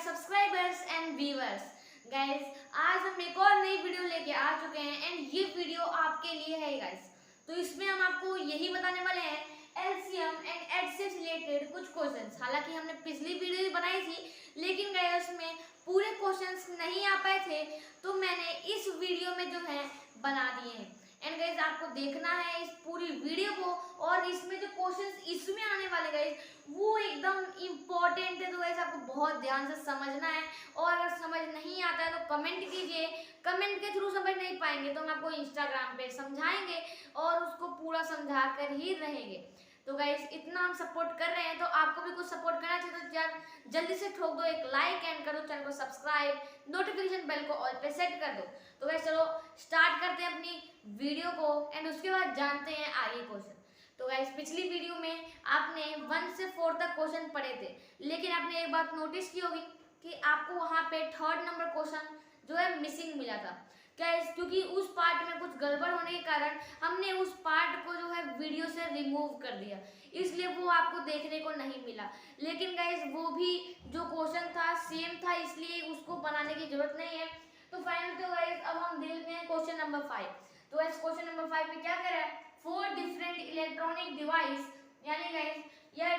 Subscribers and viewers. Guys आज हम एक और नई वीडियो लेके आ चुके हैं एंड ये वीडियो आपके लिए है गाइस। तो इसमें हम आपको यही बताने वाले हैं एलसीएम एंड एचसीएफ से रिलेटेड कुछ क्वेश्चंस। हालांकि हमने पिछली वीडियो भी बनाई थी लेकिन गाइस उसमें पूरे क्वेश्चंस नहीं आ पाए थे तो मैंने इस वीडियो में जो है बना दिए हैं। एंड गाइस आपको देखना है इस पूरी वीडियो को और इसमें जो क्वेश्चंस इसमें आने वाले गाइस वो एकदम इम्पोर्टेंट है। तो गाइस आपको बहुत ध्यान से समझना है और अगर समझ नहीं आता है तो कमेंट कीजिए। कमेंट के थ्रू समझ नहीं पाएंगे तो हम आपको इंस्टाग्राम पे समझाएंगे और उसको पूरा समझा कर ही रहेंगे। तो गाइस इतना हम सपोर्ट कर रहे हैं तो आपको भी कुछ सपोर्ट करना चाहिए तो जल्दी से ठोक दो एक लाइक एंड करो चैनल को सब्सक्राइब, नोटिफिकेशन बेल को ऑल पे सेट कर दो। तो गाइस चलो स्टार्ट करते हैं अपनी वीडियो को एंड उसके बाद जानते हैं आगे क्वेश्चन। तो गाइस पिछली वीडियो में आपने 1 से 4 तक क्वेश्चन पढ़े थे लेकिन आपने एक बात नोटिस की होगी कि आपको वहां पे 3rd नंबर क्वेश्चन जो है मिसिंग मिला था। क्योंकि उस पार्ट में कुछ गड़बड़ होने के कारण हमने उस पार्ट को जो है वीडियो से रिमूव कर दिया, इसलिए वो आपको देखने को नहीं मिला। लेकिन गाइस वो भी जो क्वेश्चन था सेम था इसलिए उसको बनाने की जरूरत नहीं है। तो फाइनल तो गाइस अब हम देखते हैं क्वेश्चन नंबर 5। तो इस क्वेश्चन नंबर 5 में क्या कह रहा है, 4 डिफरेंट इलेक्ट्रॉनिक डिवाइस, यानी गाइस यह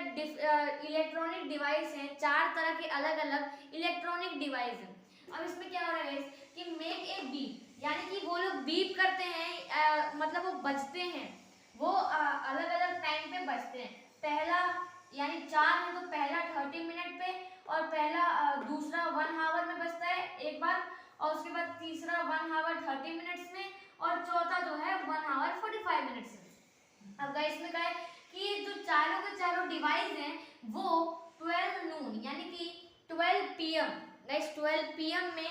इलेक्ट्रॉनिक डिवाइस हैं, 4 तरह के अलग अलग इलेक्ट्रॉनिक डिवाइस हैं। अब इसमें क्या हो रहा है गाइस कि मेक ए बीप, यानी कि वो लोग बीप करते हैं, मतलब वो बजते हैं, वो अलग अलग टाइम पे बजते हैं। पहला यानी 4 है तो पहला 30 मिनट पे और दूसरा 1 आवर में बजता है एक बार और उसके बाद तीसरा 1 आवर 30 मिनट्स में और चौथा जो है 1 आवर 45 मिनट्स में। अब गाइस में क्या है कि जो चारों के चारों डिवाइस हैं वो 12 नून यानी कि 12 पीएम गाइस 12 पीएम में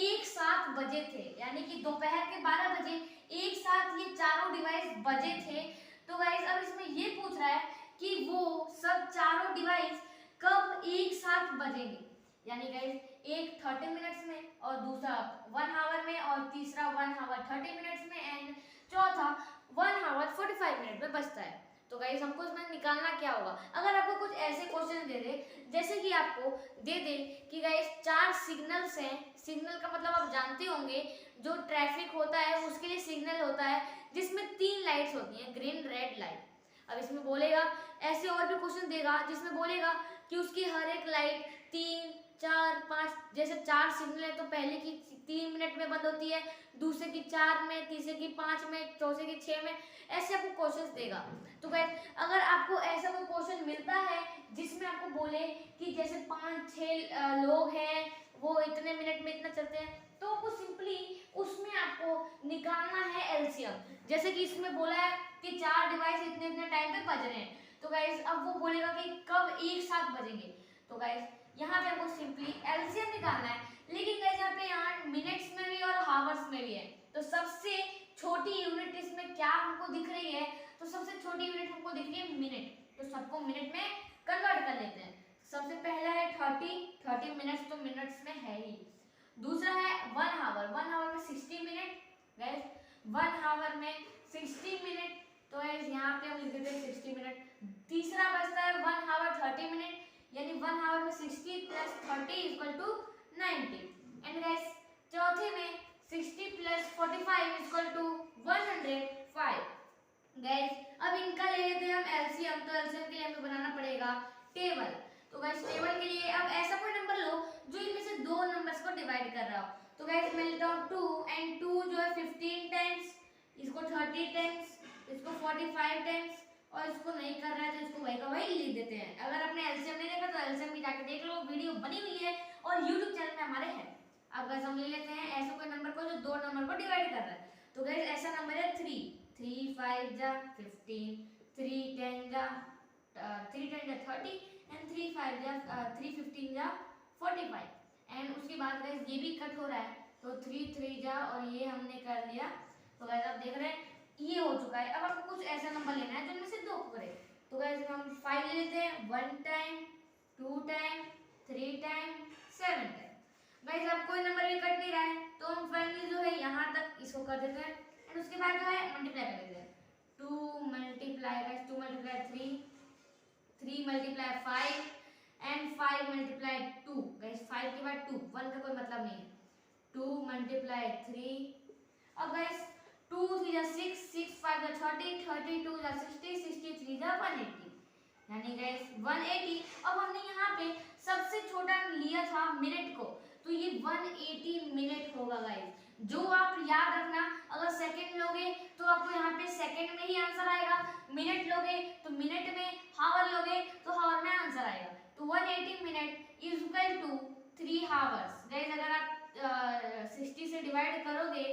एक साथ बजे थे, यानी कि दोपहर के 12 बजे एक साथ ये चारों डिवाइस बजे थे। तो गाइस अब इसमें ये पूछ रहा है कि वो सब चारों डिवाइस कब एक साथ बजेंगे, यानी गाइस एक 30 मिनट्स में और दूसरा 1 आवर में और तीसरा 1 आवर 30 मिनट्स में एंड चौथा 1 आवर 45 मिनट में बजता है। तो गाइस हमको इसमें निकालना क्या होगा। अगर आपको कुछ ऐसे क्वेश्चन दे दे जैसे कि आपको दे दे कि गाइस 4 सिग्नल्स हैं, सिग्नल का मतलब आप जानते होंगे जो ट्रैफिक होता है उसके लिए सिग्नल होता है जिसमें 3 लाइट्स होती हैं, ग्रीन रेड लाइट। अब इसमें बोलेगा ऐसे और भी क्वेश्चन देगा जिसमें बोलेगा कि उसकी हर एक लाइट 3, 4, 5 जैसे 4 सिग्नल है तो पहले की 3 मिनट में बंद होती है, दूसरे की 4 में, तीसरे की 5 में, चौथे की 6 में, ऐसे आपको क्वेश्चंस देगा। तो गाइस अगर आपको ऐसा कोई क्वेश्चन मिलता है जिसमें आपको बोले कि जैसे 5-6 लोग हैं वो इतने मिनट में इतना चलते हैं तो आपको सिंपली उसमें आपको निकालना है एलसीएम। जैसे कि इसमें बोला है कि 4 डिवाइस इतने इतने टाइम पे बज रहे हैं तो गाइस अब वो बोलेगा कि कब एक साथ बजेंगे। तो गाइस यहाँ पे आपको सिंपली एलसीएम निकालना है। लेकिन गाइस यहाँ मिनट्स में भी और हावर्स में भी है तो सबसे छोटी यूनिट इसमें क्या हमको दिख रही है, तो सबसे छोटी यूनिट हमको दिख रही है मिनट, तो सबको मिनट में कन्वर्ट कर लेते हैं। सबसे पहला है 30 मिनट्स तो मिनट्स में है ही। दूसरा है 1 आवर में 60 मिनट, गाइस 1 आवर में 60 मिनट तो गाइस यहाँ पे हम लिख देते हैं 60 मिनट। तीसरा बचता है 1 आवर 30 मिनट यानी 1 आवर में 60 plus 30 equal to 90 and guys चौथे में 60 प्लस 45 इक्वल टू 105। गाइस अब इनका ले लेते हैं हम एलसीएम। तो एलसीएम के लिए हमें बनाना पड़ेगा टेबल। तो गाइस टेबल के लिए अब ऐसा कोई नंबर लो जो इनमें से 2 नंबर्स को डिवाइड कर रहा हो। तो गाइस मैं लेता हूँ 2 एंड 2 जो है 15 टाइम्स, इसको 30 टाइम्स, इसको 45 टाइम्स और इसको नहीं कर रहा है तो इसको वही का वही लिख देते हैं। अगर आपने एलसीएम नहीं देखा तो एलसीएम भी जाके देख लो, वीडियो बनी हुई है और यूट्यूब चैनल में हमारे है। अब गाइस हम ले लेते हैं ऐसे कोई नंबर को जो 2 नंबर को डिवाइड कर रहा है। तो गाइस ऐसा नंबर है 3 5 जा 15, 3 10 जा 30 एंड 3 15 जा 45 एंड उसके बाद गाइस ये भी कट हो रहा है तो 3 जा और ये हमने कर लिया। तो गाइस आप देख रहे हैं ये हो चुका है। अब आपको कुछ ऐसा नंबर लेना है जिनमें से 2 करे। तो गाइस हम 5 ले लेते हैं, 1 time, 2 time, 3 time, 7 time. Guys अब कोई नंबर भी कट नहीं रहा है तो हम फाइनली जो है यहाँ तक इसको कर देते हैं एंड उसके बाद जो है मल्टीप्लाई कर देते हैं। 2 multiply 3, 3 multiply 5 and 5 multiply 2। Guys 5 5 के बाद 2, 1 का कोई मतलब नहीं है, 2 मल्टीप्लाई 3। अब गाइस 2 3 जा 6, 6 5 जा 30, 32 जा 60, 63 जा 180, यानी गाइस 180। अब हमने यहाँ पे सबसे छोटा लिया था मिनट को, तो ये 180 मिनट होगा गाइस। जो आप याद रखना, अगर सेकंड लोगे तो आपको यहाँ पे सेकंड में ही आंसर आएगा, मिनट लोगे तो मिनट में, हावर लोगे तो हावर में आंसर आएगा। तो 180 minute is equal to 3 hours. Guys अगर आप 60 से डिवाइड करोगे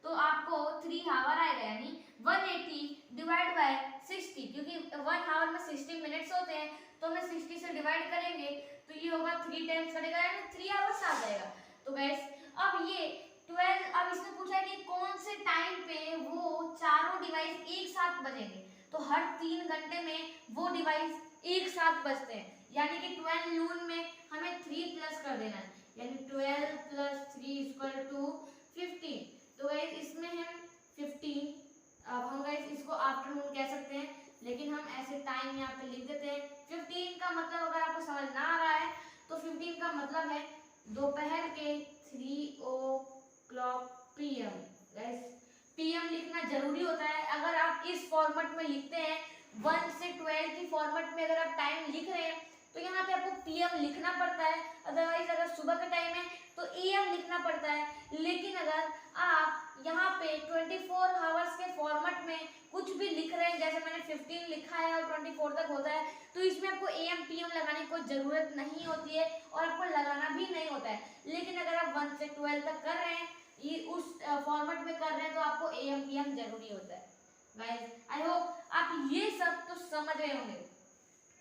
तो आपको 3 हावर आएगा, यानी 180 डिवाइड बाय 60, क्योंकि 1 हावर में 60 मिनट्स होते हैं, तो हमें 60 से डिवाइड करेंगे तो ये होगा 3 टाइम्स करेगा, यानी 3 आवर्स आ जाएगा। तो गाइस अब ये 12, अब इसमें पूछा है कि कौन से टाइम पे वो चारों डिवाइस एक साथ बजेंगे, तो हर 3 घंटे में वो डिवाइस एक साथ बजते हैं, यानी कि 12 नून में हमें 3 प्लस कर देना है, यानी 12 प्लस 3 इक्वल टू 15। तो गाइस इसमें हम 15, अब हम गाइस इसको आफ्टरनून कह सकते हैं, लेकिन हम ऐसे टाइम यहाँ पे लिख देते हैं। 15 का मतलब अगर आपको समझ ना आ रहा है तो 15 का मतलब है दोपहर के 3 PM। गाइस PM लिखना जरूरी होता है। अगर आप इस फॉर्मेट में लिखते हैं 1 से 12 की फॉर्मेट में अगर आप टाइम लिख रहे हैं तो यहाँ पे आपको PM लिखना पड़ता है, अदरवाइज अगर सुबह का टाइम है तो AM लिखना पड़ता है। लेकिन अगर आप यहाँ पे 24 आवर्स के फॉर्मेट में कुछ भी लिख रहे हैं, जैसे मैंने 15 लिखा है और 24 तक होता है, तो इसमें आपको AM PM लगाने की कोई ज़रूरत नहीं होती है और आपको लगाना भी नहीं होता है। लेकिन अगर आप 1 से 12 तक कर रहे हैं, ये उस फॉर्मेट में कर रहे हैं, तो आपको AM PM जरूरी होता है। गाइस आई होप आप ये सब तो समझ रहे होंगे।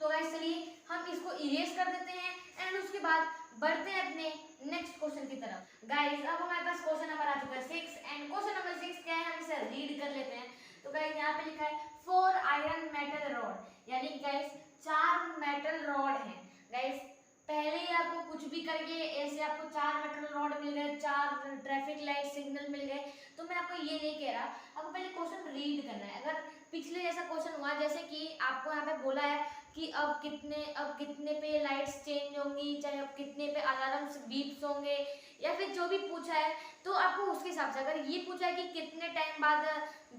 तो गाइस चलिए हम इसको इरेज कर देते हैं एंड उसके बाद बढ़ते हैं अपने नेक्स्ट क्वेश्चन की तरफ। गाइस अब हमारे पास क्वेश्चन नंबर आ चुका है 6 एंड क्वेश्चन नंबर 6 क्या है, हम इसे रीड कर लेते हैं। तो गाइस यहाँ पे लिखा है 4 आयरन मेटल रॉड, यानी गाइस 4 मेटल रॉड हैं। गाइस पहले ही आपको कुछ भी करके ऐसे आपको 4 मेटल रॉड मिल गए, 4 ट्रैफिक लाइट सिग्नल मिल गए, तो मैं आपको ये नहीं कह रहा, आपको पहले क्वेश्चन रीड करना है। अगर पिछले जैसा क्वेश्चन हुआ, जैसे कि आपको यहाँ पे बोला है कि अब कितने पे लाइट्स चेंज होंगी, चाहे अब कितने पे अलार्म्स बीप्स होंगे, या फिर जो भी पूछा है, तो आपको उसके हिसाब से, अगर ये पूछा है कि कितने टाइम बाद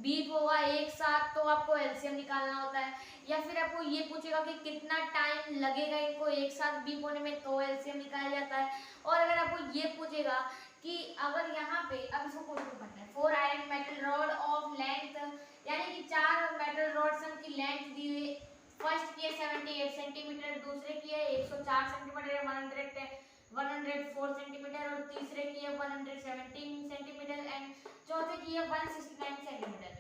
बीप होगा एक साथ, तो आपको एलसीएम निकालना होता है। या फिर आपको ये पूछेगा कि कितना टाइम लगेगा इनको एक साथ बीप होने में, तो एलसीएम निकाला जाता है। और अगर आपको ये पूछेगा कि अगर यहाँ पे, अब इसको क्वेश्चन पढ़ना है, 4 iron metal rod of length, यानी कि 4 मेटल रॉड्स की लेंथ दी हुई, फर्स्ट की है 78 सेंटीमीटर, दूसरे की है 104 सेंटीमीटर, 104 सेंटीमीटर, और तीसरे की है 117 सेंटीमीटर एंड चौथे की है 169 सेंटीमीटर।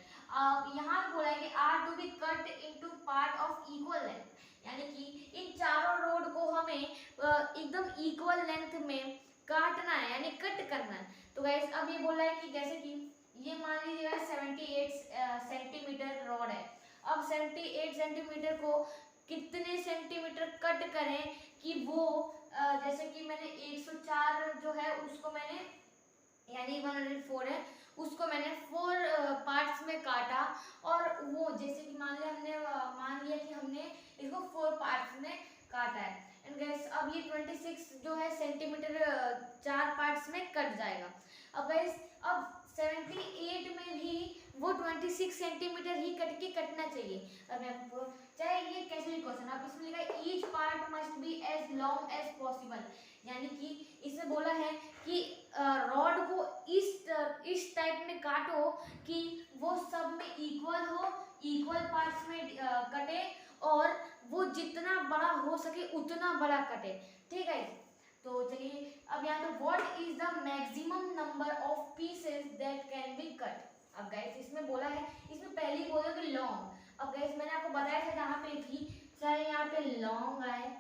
यहाँ बोला है कि are to be cut into part of equal length, यानी कि इन चारों रोड को हमें एकदम इक्वल लेंथ में काटना है, यानी कट करना है। तो गाइस अब ये बोला है कि जैसे कि ये मान लीजिएगा 78 सेंटीमीटर रॉड है, अब 78 सेंटीमीटर को कितने सेंटीमीटर कट करें कि वो जैसे कि मैंने 104 जो है उसको मैंने, यानी 104 है, उसको मैंने 4 पार्ट्स में काटा, और वो जैसे कि मान लिया कि हमने इसको 4 पार्ट्स में काटा है। एंड गाइस अब ये 26 जो है सेंटीमीटर 4 पार्ट्स में कट जाएगा। अब गाइस अब 78 में भी वो 26 सेंटीमीटर ही कटना चाहिए। अब मैं आपको, चाहे ये कैसे भी क्वेश्चन, आप इसमें लिखा है each part must be as long as possible, यानी कि इसमें बोला है कि रॉड को इस टाइप में काटो कि वो सब में इक्वल हो, इक्वल पार्ट्स में कटे, और वो जितना बड़ा हो सके उतना बड़ा कटे। ठीक है, तो चलिए अब यहाँ पे what is the maximum number of pieces that can be cut. अब गाइस इसमें बोला है, इसमें पहले ही बोला कि लॉन्ग, अब गाइस मैंने आपको बताया था जहाँ पे लिखी, चाहे यहाँ पे लॉन्ग आए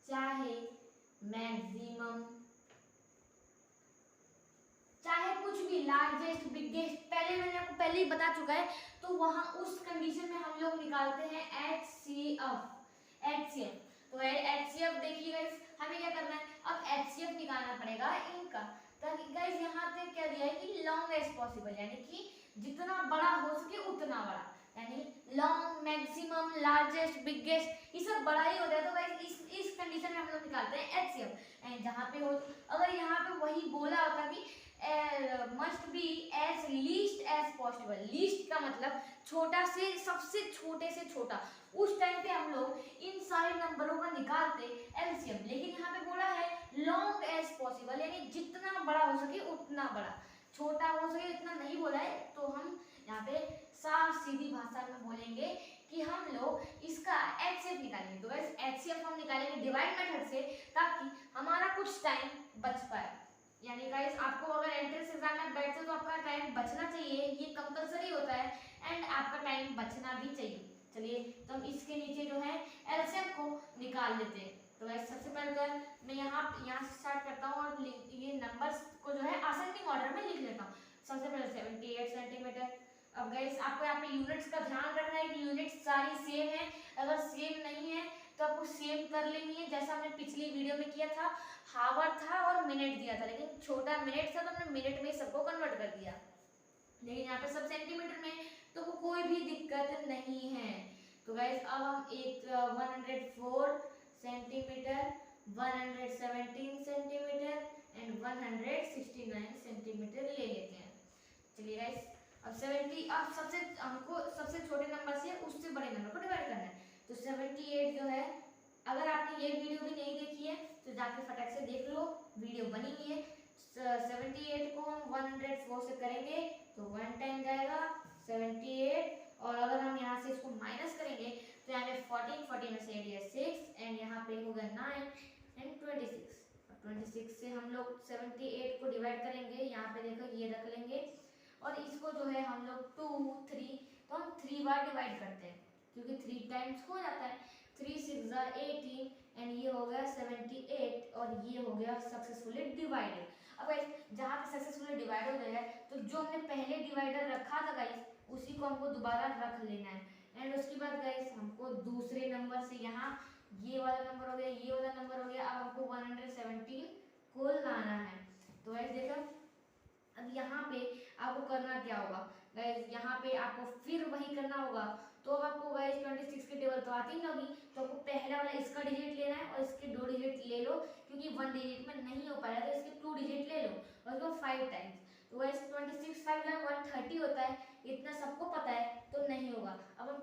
चाहे मैक्सिमम, चाहे कुछ भी, लार्जेस्ट बिगेस्ट, पहले मैंने आपको पहले ही बता चुका है, तो वहां उस कंडीशन में हम लोग निकालते हैं HCF। तो HCF देखिए गाइस हमें क्या करना है, अब HCF निकालना पड़ेगा इनका, ताकि गाइस यहाँ पे क्या दिया है कि लॉन्ग एज पॉसिबल, यानी कि जितना बड़ा हो सके उतना बड़ा, यानी लॉन्ग, मैक्सिमम, लार्जेस्ट, बिगेस्ट, ये सब बड़ा ही होता है। तो गाइस इस कंडीशन में हम लोग निकालते हैं HCF, एंड यहाँ पे हो, अगर यहाँ पे वही बोला होता कि must be as least as possible, least का मतलब छोटा से सबसे छोटे से छोटा, उस टाइम पे हम लोग इन सारे नंबरों का निकालते एलसीएम, लेकिन यहाँ पे बोला है लॉन्ग एज पॉसिबल, यानी जितना बड़ा हो सके उतना बड़ा, छोटा हो सके इतना नहीं बोला है। तो हम यहाँ पे साफ सीधी भाषा में बोलेंगे कि हम लोग इसका एचसीएफ निकालेंगे। तो गाइस एचसीएफ हम निकालेंगे डिवाइड मेथड से, ताकि हमारा कुछ टाइम बच पाए। यानी गाइस आपको अगर एंट्रेंस एग्जाम में बैठते हो तो आपका टाइम बचना चाहिए, ये कंपलसरी होता है, एंड आपका टाइम बचना भी चाहिए। चलिए तो हम इसके नीचे जो है एलसीएम को निकाल लेते हैं। तो गाइस सबसे पहले तो मैं यहाँ से स्टार्ट करता हूँ और ये नंबर्स को जो है असेंडिंग ऑर्डर में लिख लेता हूँ। सबसे पहले 78 सेंटीमीटर। अब गाइस आपको यहाँ पे यूनिट्स का ध्यान रखना है कि यूनिट्स सारी सेम है, अगर सेम नहीं है तो आपको सेम कर लेनी है, जैसा हमने पिछली वीडियो में किया था। हावर था और मिनट दिया था, लेकिन छोटा मिनट था तो हमने मिनट में सबको कन्वर्ट कर दिया, लेकिन यहाँ पे सब सेंटीमीटर में, तो वो कोई भी दिक्कत नहीं है। तो गाइस अब हम एक 104 सेंटीमीटर, 117 सेंटीमीटर एंड 169 सेंटीमीटर ले लेते हैं। चलिए गाइस अब 70, अब हमको सबसे छोटे नंबर से उससे बड़े नंबर को डिवाइड करना है। तो 78 जो है, अगर आपने ये वीडियो भी नहीं देखी है तो जाके फटाक से देख लो, वीडियो बनी हुई है। 78 को हम 104 से करेंगे तो 1 टाइम जाएगा 78, और अगर हम यहाँ से इसको माइनस करेंगे तो यहाँ पे 14 में से 8 है 6 एंड यहाँ पे होगा 9 एंड 26। 26 से हम लोग 78 को डिवाइड करेंगे, यहाँ पे देखो ये रख लेंगे, और इसको जो है हम लोग 2 3 तो हम 3 बार डिवाइड करते हैं, क्योंकि 3 टाइम्स हो जाता है। 3 6 18 एंड ये हो गया 78 और ये हो गया सक्सेसफुली डिवाइडेड। अब जहाँ पे सक्सेसफुली डिवाइड हो गया है तो जो हमने पहले डिवाइडर रखा था गाइस उसी को हमको दोबारा रख लेना है, एंड उसके बाद गाइस हमको दूसरे नंबर से यहाँ ये वाला नंबर हो गया, ये वाला नंबर हो गया, अब हमको 117 को लाना है। तो गाइस देखो अब यहाँ पे आपको करना क्या होगा गाइस, यहाँ पे आपको फिर वही करना होगा। तो अब आपको गाइस 26 की टेबल तो आती नहीं होगी, तो आपको पहला वाला इसका डिजिट लेना है और इसके 2 डिजिट ले लो, क्योंकि 1 डिजिट में नहीं हो पाया तो इसके 2 डिजिट ले लो और इसको 5 टाइम्स। तो गाइस 26 5 130 होता है, इतना सबको पता है, तो नहीं होगा। अब हम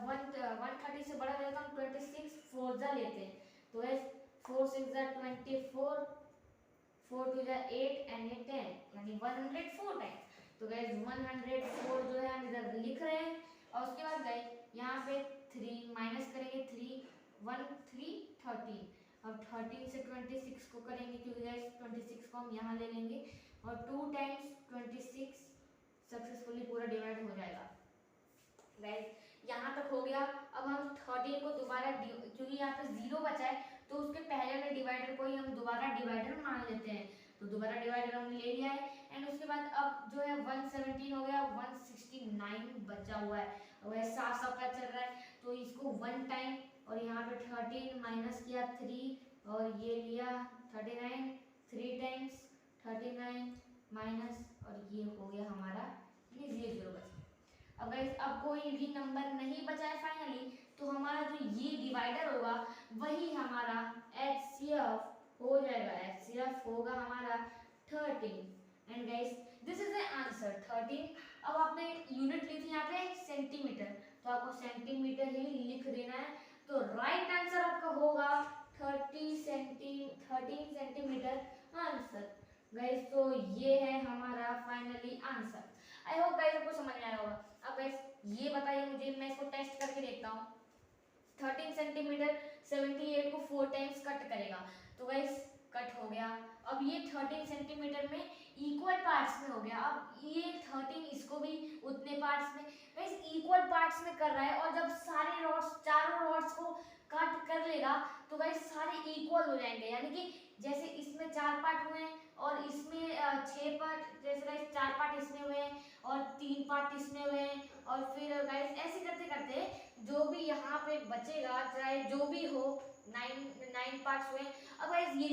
130 से बड़ा लेते हम 26 4 जा लेते हैं। तो गाइस 4 6 24, 4 2 8 एंड 10, यानी 104 टाइम्स। तो गाइस 104 जो है हम इधर लिख रहे हैं, और उसके बाद गाइस यहाँ पे 3 माइनस करेंगे, 3 1 3 13। अब 13 से 26 को करेंगे, क्योंकि गाइस 26 को हम यहाँ ले लेंगे, और 2 टाइम्स 26 सक्सेसफुली पूरा डिवाइड हो जाएगा। गाइस यहाँ तक हो गया। अब हम 13 को दोबारा, क्योंकि यहाँ पे 0 बचा है तो उसके पहले वाले डिवाइडर को ही हम दोबारा डिवाइडर मान लेते हैं। तो दोबारा डिवाइडर हमने ले लिया है, एंड उसके बाद अब जो है 117 हो गया, 169 बचा हुआ है, वह साफ साफ पता चल रहा है। तो इसको 1 टाइम और यहाँ पे 13 माइनस किया 3 और ये लिया 39, 3 टाइम्स 39 माइनस, और ये हो गया हमारा, ये 0 बचा। अब गाइस अब कोई भी नंबर नहीं बचा है फाइनली, तो हमारा जो ये डिवाइडर होगा वही हमारा एचसीएफ हो जाएगा। एचसीएफ होगा हमारा 13, and guys this is the answer 13। अब आपने यूनिट ली थी यहाँ पे सेंटीमीटर, तो आपको सेंटीमीटर ही लिख देना है। तो राइट आंसर आपका होगा 13 सेंटीमीटर आंसर। गाइस तो ये है हमारा finally answer. I hope guys आपको समझ में आया होगा। अब गाइस ये बताइए मुझे, मैं इसको टेस्ट करके देखता हूँ। 13 सेंटीमीटर 78 को 4 टाइम्स कट करेगा, तो गाइस कट हो गया। अब ये 13 सेंटीमीटर में इक्वल पार्ट्स में हो गया। अब ये 13 इसको भी उतने पार्ट्स में, गाइस इक्वल पार्ट्स में कर रहा है, और जब सारे रॉड्स, चारों रॉड्स को कट कर लेगा तो गाइस सारे इक्वल हो जाएंगे। यानी कि जैसे इसमें 4 पार्ट हुए हैं और इसमें 6 पार्ट, जैसे गाइस 4 पार्ट इसमें हुए हैं और 3 पार्ट इसमें हुए हैं, और फिर गाइस ऐसे करते करते जो भी यहाँ पे बचेगा, चाहे जो भी हो, 9 पार्ट्स हुए। अब गाइस ये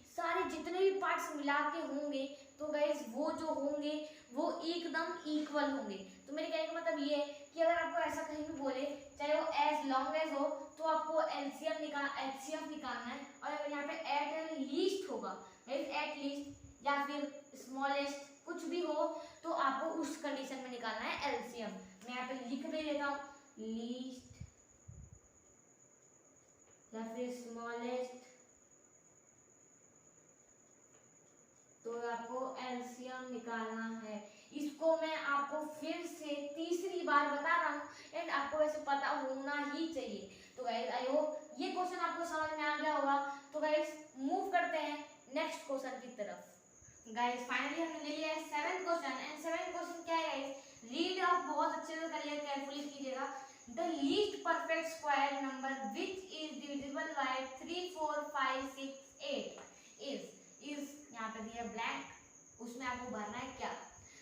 सारे जितने भी पार्ट्स मिला के होंगे तो गाइस वो जो होंगे वो एकदम इक्वल होंगे। तो मेरे कहने का मतलब ये है कि अगर आपको ऐसा कहीं भी बोले, चाहे वो एज लॉन्ग एज हो, तो आपको एचसीएफ निकालना है, और अगर यहाँ पे एट लीस्ट लीस्ट होगा एट लीस्ट या फिर स्मॉलेस्ट कुछ भी हो तो आपको उस कंडीशन में निकालना है एलसीएम। मैं यहाँ पे लिख भी देता हूँ लीस्ट या फिर स्मॉलेस्ट, तो आपको एलसीएम निकालना है। इसको मैं आपको फिर से तीसरी बार बता रहा हूँ एंड आपको वैसे पता होना ही चाहिए। तो गाइस आई होप ये क्वेश्चन आपको समझ में आ गया होगा। तो गाइस मूव करते हैं नेक्स्ट क्वेश्चन की तरफ। गाइस फाइनली हमने ले लिया है 7th question and 7th question क्या है गाइस, रीड आप बहुत अच्छे से करिए, केयरफुली कीजिएगा। The least perfect square number which is divisible by 3 4 5 6 8 is यहाँ पे दिया ब्लैंक, उसमें आपको भरना है क्या।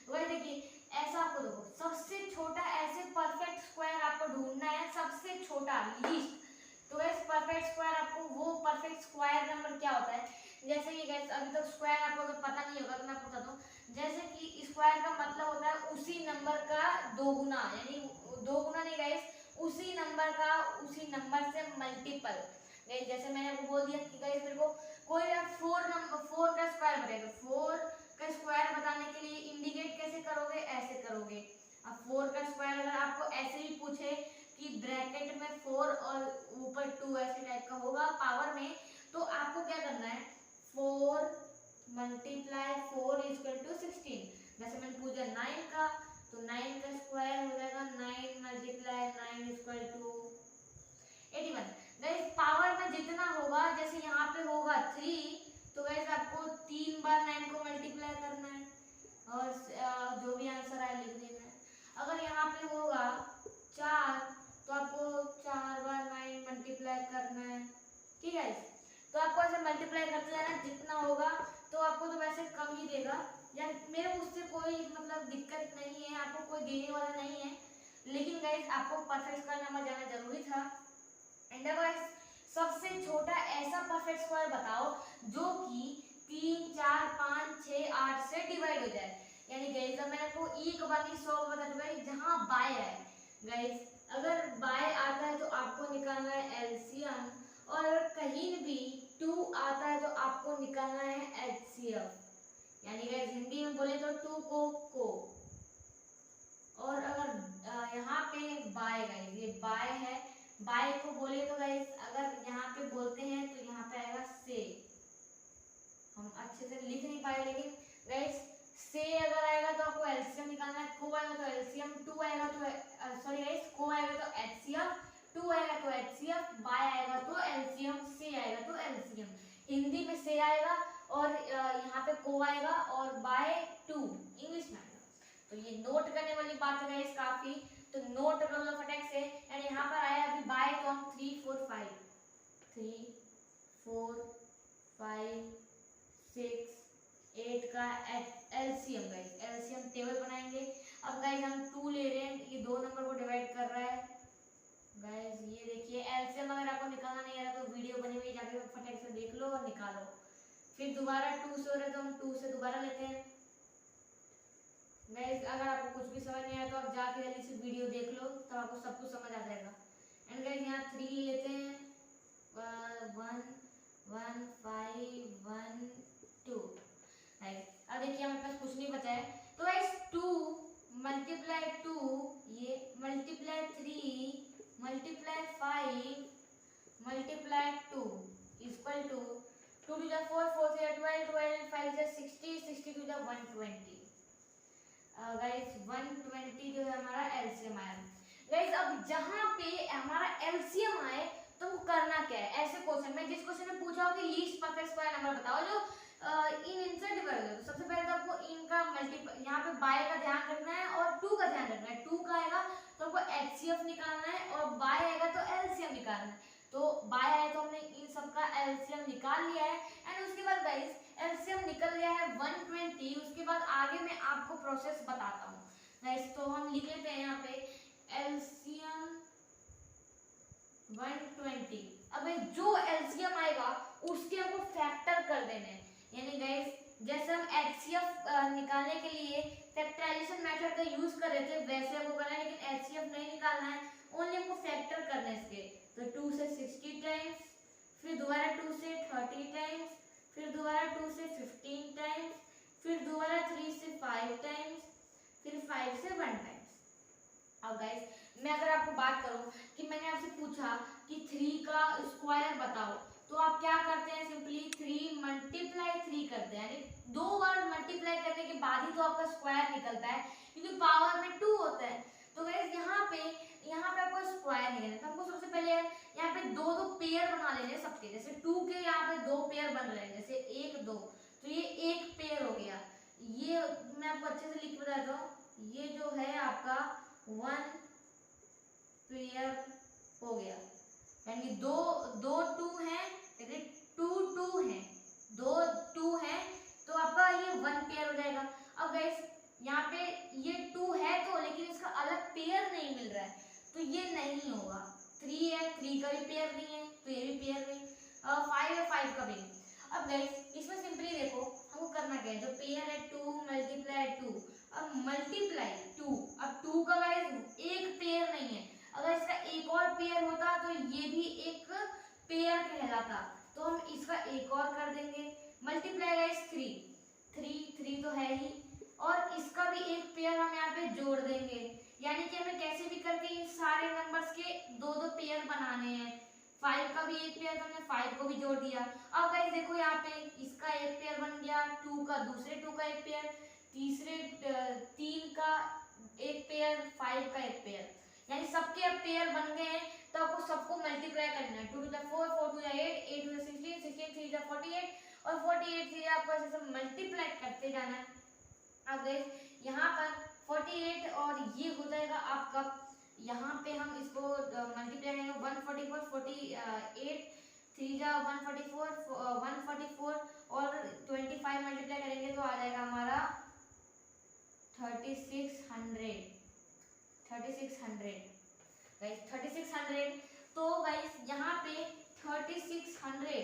वही देखिए ऐसा आपको देखो सबसे छोटा ऐसे परफेक्ट स्क्वायर आपको ढूंढना है, सबसे छोटा लीस्ट। तो गैस परफेक्ट स्क्वायर आपको वो परफेक्ट स्क्वायर नंबर क्या होता है, जैसे कि गैस अभी तक स्क्वायर आपको अगर पता नहीं होगा तो मैं आपको बताता हूँ। जैसे कि स्क्वायर का मतलब होता है उसी नंबर का दोगुना, यानी दोगुना नहीं गैस, उसी नंबर का उसी नंबर से मल्टीपल। जैसे मैंने आपको बोल दिया कि गैस मेरे को कोई 4 का स्क्वायर बताएगा, 4 का स्क्वायर बताने के लिए इंडिकेट कैसे करोगे, ऐसे करोगे। अब 4 का स्क्वायर अगर आपको ऐसे ही पूछे कि ब्रैकेट में 4 और ऊपर 2 ऐसे टाइप का होगा पावर में, तो आपको क्या करना है 4 मल्टीप्लाई 4 इक्वल टू 16। जैसे मैंने पूछा 9 का, तो 9 का स्क्वायर हो जाएगा 9 multiply 9 equal to 81। Guys power में जितना होगा, जैसे यहाँ पे होगा 3, तो गाइस आपको 3 बार 9 को मल्टीप्लाई करना है और जो भी आंसर आए लिख देना है। अगर यहाँ पे होगा 4, तो आपको 4 बार 9 मल्टीप्लाई करना है, ठीक है। तो आपको ऐसे मल्टीप्लाई करते जाना, जितना होगा तो आपको तो वैसे कम ही देगा, या मेरे उससे कोई मतलब दिक्कत नहीं है, आपको कोई देने वाला नहीं है, लेकिन गाइस आपको परफेक्ट स्क्वायर नंबर जाना जरूरी था। एंड गाइस सबसे छोटा ऐसा परफेक्ट स्क्वायर बताओ जो कि 3 4 5 6 8 से डिवाइड हो जाए, यानी गाइस अब मैंने आपको एक बार नहीं 100 बता दूंगा जहां बाय है। गाइस अगर बाय आता है तो आपको निकालना है एलसीएम, और अगर कहीं भी 2 आता है तो आपको निकालना है एचसीएफ, यानी गाइस हिंदी में बोले तो 2 को। और अगर यहाँ पे बाय, गाइस ये बाय है, बाय को बोले तो गाइस अगर यहाँ पे बोलते हैं तो यहाँ पे आएगा से, हम अच्छे से लिख नहीं पाए, लेकिन गाइस से अगर आएगा तो आपको एलसीएम निकालना है, को आएगा तो एलसीएम, 2 आएगा तो सॉरी गाइस को आएगा तो एचसीएफ, 2 आएगा तो एचसीएफ, बाय आएगा तो एलसीएम, से आएगा तो एलसीएम। हिंदी में से आएगा और यहाँ पे को आएगा और बाय 2 इंग्लिश में आएगा। तो ये नोट करने वाली बात है गाइस काफी, तो नोट कर लो फटाक से। एंड यहाँ पर आया अभी बाय, तो हम 3 4 5 6 8 का एलसीएम, गाइस एलसीएम टेबल बनाएंगे। अब गाइस हम 2 ले रहे हैं, ये 2 नंबर को डिवाइड कर रहा है। गाइस ये देखिए एलसीएम अगर आपको निकालना नहीं आ रहा तो वीडियो बनी हुई जाके फटाक से देख लो और निकालो। फिर दोबारा 2 से हो रहा है तो हम 2 से दोबारा लेते हैं। गाइस अगर आपको कुछ भी समझ नहीं आया तो आप जाके जल्दी से वीडियो देख लो, तो आपको सब कुछ समझ आ जाएगा। एंड गाइस यहाँ 3 लेते हैं, 1 1 5 1 2। अब देखिए हमारे पास कुछ नहीं बचा है, तो गाइस 2 मल्टीप्लाई 2, ये multiply 3 multiply 5 multiply 2 equal to 2 to 4 4 से 12 12 5 से 60 60 टू 120। गाइस 120 जो है हमारा एलसीएम आया। गाइस अब जहां पे हमारा एलसीएम आए तो करना क्या है, ऐसे क्वेश्चन में जिस क्वेश्चन में पूछा हो कि लीस्ट परफेक्ट स्क्वायर नंबर बताओ जो इनसे डिवाइड हो, तो सबसे पहले तो आपको इनका मल्टीपल, यहाँ पे बाय का ध्यान रखना है और 2 का ध्यान रखना है। 2 का आएगा तो आपको एचसीएफ निकालना है और बाय आएगा तो एलसीएम निकालना है। तो बाय आया तो हमने इन सब का एलसीएम निकाल लिया है। एंड उसके बाद गाइस एलसीएम निकल गया है 120। उसके बाद आगे मैं आपको प्रोसेस बताता हूँ गाइस, तो हम लिख लेते हैं यहाँ पे एलसीएम 120। अब जो एलसीएम आएगा उसके हमको फैक्टर कर देने हैं, यानी गाइस जैसे हम एचसीएफ निकालने के लिए फैक्टराइजेशन मेथड का यूज कर रहे थे वैसे हमको करना है, लेकिन एचसीएफ नहीं निकालना है, ओनली हमको फैक्टर करना है इसके। तो 2 से 60 टाइम्स, फिर दोबारा 2 से 30 टाइम्स, फिर दोबारा 25 से 1 टाइम्स। अब गाइस मैं अगर आपको बात करूं कि मैंने आपसे पूछा कि 3 का स्क्वायर बताओ, तो आप क्या करते हैं, सिंपली 3 मल्टीप्लाई 3 करते हैं, यानी 2 बार मल्टीप्लाई करने के बाद ही तो आपका स्क्वायर निकलता है, क्योंकि पावर में 2 होता है। तो गाइस यहाँ पे आपको स्क्वायर निकलना है, तो हमको सबसे पहले यहाँ पे दो पेयर बना लेने हैं सबके, जैसे 2 के यहाँ पे 2 पेयर बन रहे हैं, जैसे 1 2, तो ये एक पेयर हो गया। ये मैं आपको अच्छे से लिख के बताता हूँ, ये जो है आपका 1 पेयर हो गया, यानी दो 2 है, 2 है, 2 है, तो आपका ये 1 पेयर हो जाएगा। अब गाइस यहाँ पे ये 2 है तो, लेकिन इसका अलग पेयर नहीं मिल रहा है, तो ये नहीं होगा। 3 है, 3 का भी पेयर नहीं है, तो ये भी पेयर नहीं। 5 है, 5 का भी नहीं। अब गाइस इसमें सिंपली देखो हमको करना क्या है, जो पेयर है 2 मल्टीप्लाई 2, अब मल्टीप्लाई 2, अब 2 का गाइस एक पेयर नहीं है, अगर इसका एक और पेयर होता तो ये भी एक पेयर कहलाता, तो हम इसका एक और कर देंगे, मल्टीप्लाई गाइस 3 तो है ही, और इसका भी एक पेयर हम यहाँ पे जोड़ देंगे, यानी कि हमें कैसे भी करके इन सारे नंबर्स के 2 पेयर बनाने हैं। 5 का भी एक पेयर, तो हमने 5 को भी जोड़ दिया। अब गाइस देखो यहाँ पे इसका एक पेयर बन गया, 2 का दूसरे 2 का एक पेयर, तीसरे 3 का एक पेयर, 5 का एक पेयर, यानी सबके अब पेयर बन गए हैं। तो आपको सबको मल्टीप्लाई करना है, 2 to the 4, 4 to the 8, 8 to the 16, 16 3 to the 48, और 48 से आपको ऐसे मल्टीप्लाई करते जाना है। अब गाइस यहाँ पर 48 और ये हो जाएगा आपका, यहाँ पे हम इसको मल्टीप्लाई करेंगे, 144 48 3 जा 144 144 और 25 मल्टीप्लाई करेंगे तो आ जाएगा हमारा 3600 गाइस 3600। तो गाइस यहाँ पे 3600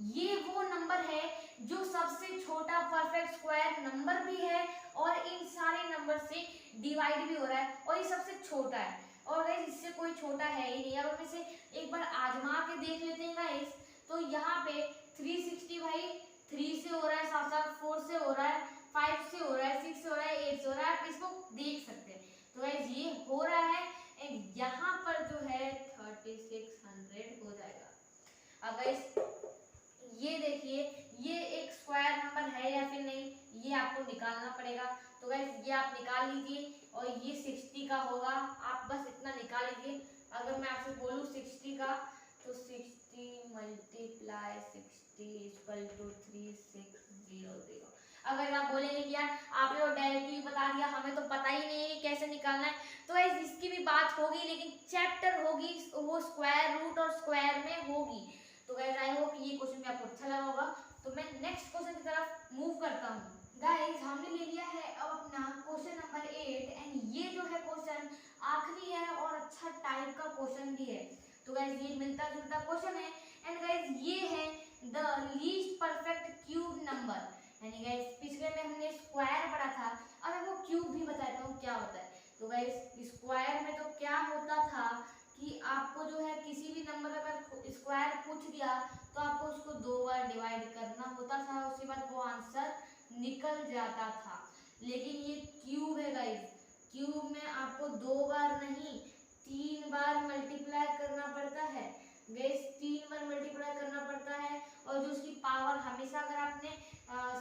ये वो नंबर है जो सबसे छोटा परफेक्ट स्क्वायर नंबर भी है और इन सारे नंबर से डिवाइड भी हो रहा है, और ये सबसे छोटा है, और गाइस इससे कोई छोटा है ही नहीं। अब हम इसे एक बार आजमा के देख लेते हैं गाइस, तो यहाँ पे 360 भाई 3 से हो रहा है, साथ साथ 4 से हो रहा है, 5 से हो रहा है, 6 से हो रहा है, 8 से हो रहा है, आप इसको देख सकते हैं। तो गाइस ये हो रहा है, एंड यहाँ पर जो है 3600 हो जाएगा। अब गाइस ये देखिए ये एक स्क्वायर नंबर है या फिर नहीं, ये आपको निकालना पड़ेगा। तो गाइस ये आप निकाल लीजिए, और ये 60 का होगा, आप बस इतना निकाल लीजिए। अगर मैं आपसे बोलूँ 60 का, तो 60 मल्टीप्लाई 60 इक्वल टू 3600। अगर आप बोलेंगे कि यार आपने तो डायरेक्टली बता दिया, हमें तो पता ही नहीं है कैसे निकालना है, तो गाइस इसकी भी बात होगी, लेकिन चैप्टर होगी वो स्क्वायर रूट और स्क्वायर में होगी। तो गाइस आई होप ये क्वेश्चन भी आपको अच्छा लगा होगा। तो मैं नेक्स्ट क्वेश्चन की तरफ मूव करता हूँ। गाइस हमने ले लिया है अब अपना क्वेश्चन नंबर 8, एंड ये जो है क्वेश्चन आखिरी है और अच्छा टाइप का क्वेश्चन भी है। तो गाइस ये मिलता जुलता क्वेश्चन है, एंड गाइस ये है the least perfect cube number, यानी गाइस पिछले में हमने स्क्वायर पढ़ा था, अब मैं वो क्यूब भी बताता हूँ क्या होता है। तो गाइस स्क्वायर में तो क्या होता था कि आपको जो है किसी भी नंबर अगर स्क्वायर पूछ दिया तो आपको उसको 2 बार डिवाइड करना होता था, उसके बाद वो आंसर निकल जाता था। लेकिन ये क्यूब है गाइस, क्यूब में आपको 2 बार नहीं 3 बार मल्टीप्लाई करना पड़ता है गाइस, 3 बार मल्टीप्लाई करना पड़ता है, और जो उसकी पावर हमेशा अगर आपने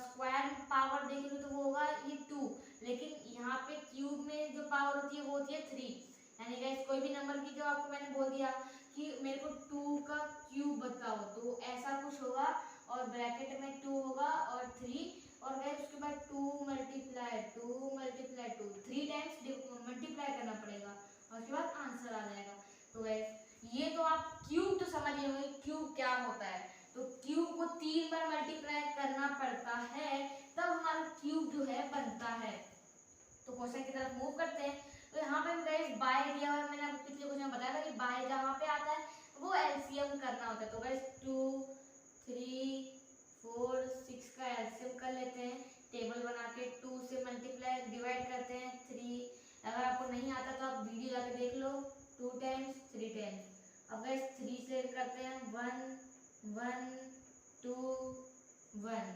स्क्वायर पावर देखी तो वो होगा ये 2, लेकिन यहाँ पे क्यूब में जो पावर होती है वो होती है 3, यानी गाइस कोई भी नंबर की जो आपको मैंने बोल दिया कि मेरे को 2 का क्यूब बताओ, तो ऐसा कुछ होगा, और ब्रैकेट में 2 होगा और 3, और गाइस उसके बाद 2 मल्टीप्लाई 2 3 टाइम्स मल्टीप्लाई करना पड़ेगा, और उसके बाद आंसर आ जाएगा। तो गाइस ये तो आप क्यूब तो समझ गए होंगे क्यूब क्या होता है, तो क्यूब को 3 बार मल्टीप्लाई करना पड़ता है, तब हमारा क्यूब जो है बनता है। तो क्वेश्चन की तरफ मूव करते हैं। तो यहाँ पे गाइस बाय दिया हुआ है, मैंने आपको पिछले क्वेश्चन में बताया था कि बाय जहाँ पे आता है वो एलसीएम करना होता है। तो गाइस 2 3 4 6 का एलसीएम कर लेते हैं, टेबल बना के 2 से मल्टीप्लाई डिवाइड करते हैं 3। अगर आपको नहीं आता तो आप वीडियो जाके देख लो, 2 टाइम्स 3 टाइम्स। अब गाइस 3 से करते हैं 1 1 2 1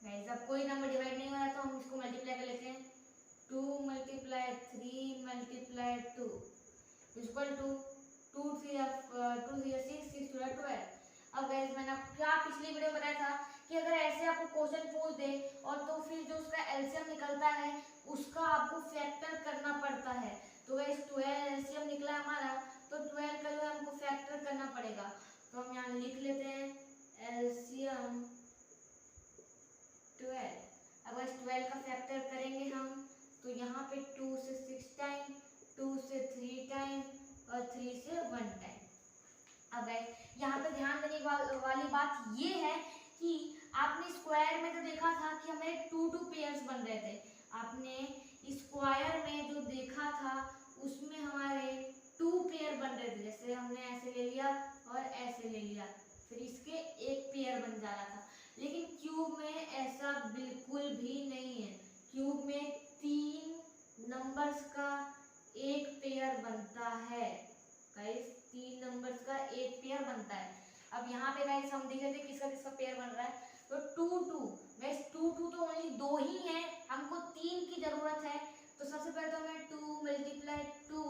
गाइस अब कोई नंबर डिवाइड नहीं हो रहा तो हम इसको मल्टीप्लाई कर लेते हैं। 2 × 3 × 2 इक्वल टू 2 3 6 6 2 12। अब गाइस मैंने आपको क्या पिछली वीडियो में बताया था कि अगर ऐसे आपको क्वेश्चन पूछ दे और तो फिर जो उसका एलसीएम निकलता है उसका आपको फैक्टर करना पड़ता है। तो गाइस 12 एलसीएम निकला हमारा, तो 12 का जो है हमको फैक्टर करना पड़ेगा। तो हम यहाँ लिख लेते हैं एलसीएम 12। अब इस 12 का फैक्टर करेंगे हम तो यहाँ पे 2 से 6 टाइम, 2 से 3 टाइम और 3 से 1 टाइम। अब यहाँ पे ध्यान देने वाली बात ये है कि आपने स्क्वायर में तो देखा था कि हमारे 2 पेयर्स बन रहे थे। आपने स्क्वायर में जो देखा था उसमें हमारे 2 पेयर बन रहे थे। जैसे हमने ऐसे ले लिया और ऐसे ले लिया, फिर इसके एक पेयर बन जा रहा था। लेकिन क्यूब में ऐसा बिल्कुल भी नहीं है। क्यूब में 3 नंबर्स का एक पेयर बनता है। गाइस 3 नंबर्स का एक पेयर बनता है। अब यहाँ पे गाइस हम देख रहे थे किसका किसका पेयर बन रहा है। तो 2 2 गाइस 2 2 तो ओनली 2 ही है, हमको 3 की जरूरत है। तो सबसे पहले तो हमें 2 × 2,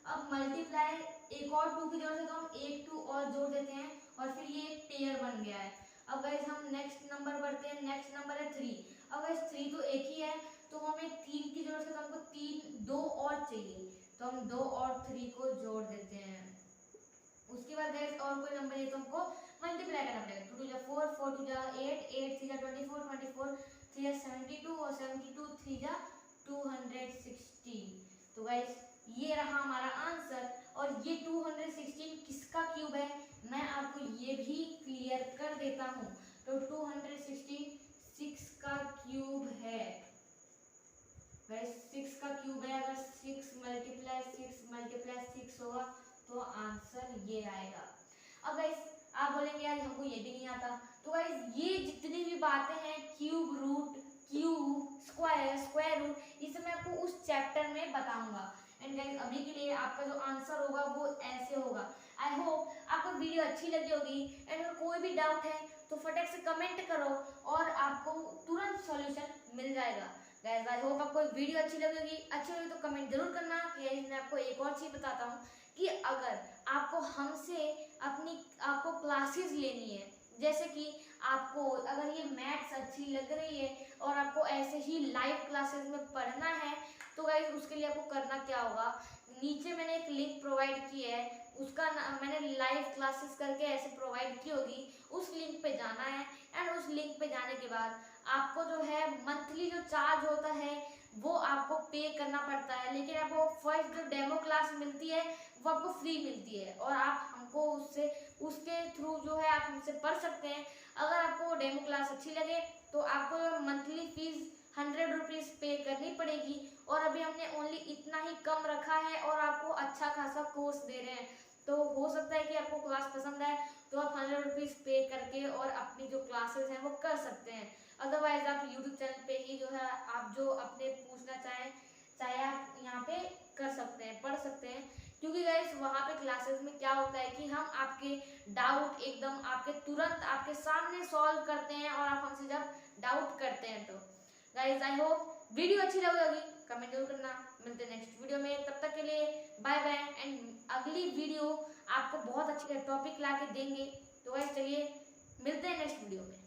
अब मल्टीप्लाई एक और 2 की जरूरत है तो हम एक 2 और जोड़ देते हैं और फिर ये एक पेयर बन गया है। अब गाइस हम नेक्स्ट नंबर बढ़ते हैं। नेक्स्ट नंबर है 3। अब गाइस 3 तो एक ही है तो हमें 3 की जरूरत है तो हमको 2 और चाहिए, तो हम 2 और 3 को जोड़ देते हैं। उसके बाद गाइस और कोई नंबर है तो हमको मल्टीप्लाई करना पड़ेगा। 2 2 4 4 2 8 8 3 24 24 3 72 और 72 3 216। तो गाइस ये रहा हमारा आंसर। और ये 216 किसका क्यूब है मैं आपको ये भी क्लियर कर देता हूँ। तो 216 6 का क्यूब है। गाइस 6 का क्यूब है। अगर 6 × 6 होगा तो आंसर ये आएगा। अब गाइस आप बोलेंगे यार हमको ये भी नहीं आता। तो गाइस ये जितनी भी बातें हैं cube root, cube, square, square root, इसे मैं आपको उस चैप्टर में बताऊंगा। एंड गाइस अभी के लिए आपका जो आंसर होगा वो ऐसे होगा। आई होप आपको वीडियो अच्छी लगी होगी। एंड अगर कोई भी डाउट है तो फटाक से कमेंट करो और आपको तुरंत सॉल्यूशन मिल जाएगा। गाइस आई होप आपको वीडियो अच्छी लगी होगी। अच्छी लगी तो कमेंट जरूर करना। मैं आपको एक और चीज बताता हूँ कि अगर आपको हमसे आपको क्लासेस लेनी है, जैसे कि आपको अगर ये मैथ्स अच्छी लग रही है और आपको ऐसे ही लाइव क्लासेस में पढ़ना है तो गाइस उसके लिए आपको करना क्या होगा, नीचे मैंने एक लिंक प्रोवाइड की है, उसका मैंने लाइव क्लासेस करके ऐसे प्रोवाइड की होगी, उस लिंक पे जाना है। एंड उस लिंक पे जाने के बाद आपको जो है मंथली जो चार्ज होता है वो आपको पे करना पड़ता है। लेकिन आपको फर्स्ट जो डेमो क्लास मिलती है वो आपको फ्री मिलती है और आप हमको उसके थ्रू जो है आप हमसे पढ़ सकते हैं। अगर आपको डेमो क्लास अच्छी लगे तो आपको मंथली फीस 100 रुपीज़ पे करनी पड़ेगी। और अभी हमने ओनली इतना ही कम रखा है और आपको अच्छा खासा कोर्स दे रहे हैं। तो हो सकता है कि आपको क्लास पसंद आए तो आप 100 रुपीज़ पे करके और अपनी जो क्लासेस हैं वो कर सकते हैं। अदरवाइज आप यूट्यूब चैनल पे ही जो है आप जो अपने पूछना चाहे आप यहाँ पे कर सकते हैं, पढ़ सकते हैं। क्योंकि गाइस वहाँ पे क्लासेस में क्या होता है कि हम आपके डाउट एकदम आपके तुरंत आपके सामने सॉल्व करते हैं और आप हमसे जब डाउट करते हैं। तो गाइस आई होप वीडियो अच्छी लगी होगी, कमेंट जरूर करना। मिलते हैं नेक्स्ट वीडियो में, तब तक के लिए बाय बाय। एंड अगली वीडियो आपको बहुत अच्छे टॉपिक ला के देंगे। तो गाइस चलिए मिलते हैं नेक्स्ट वीडियो में।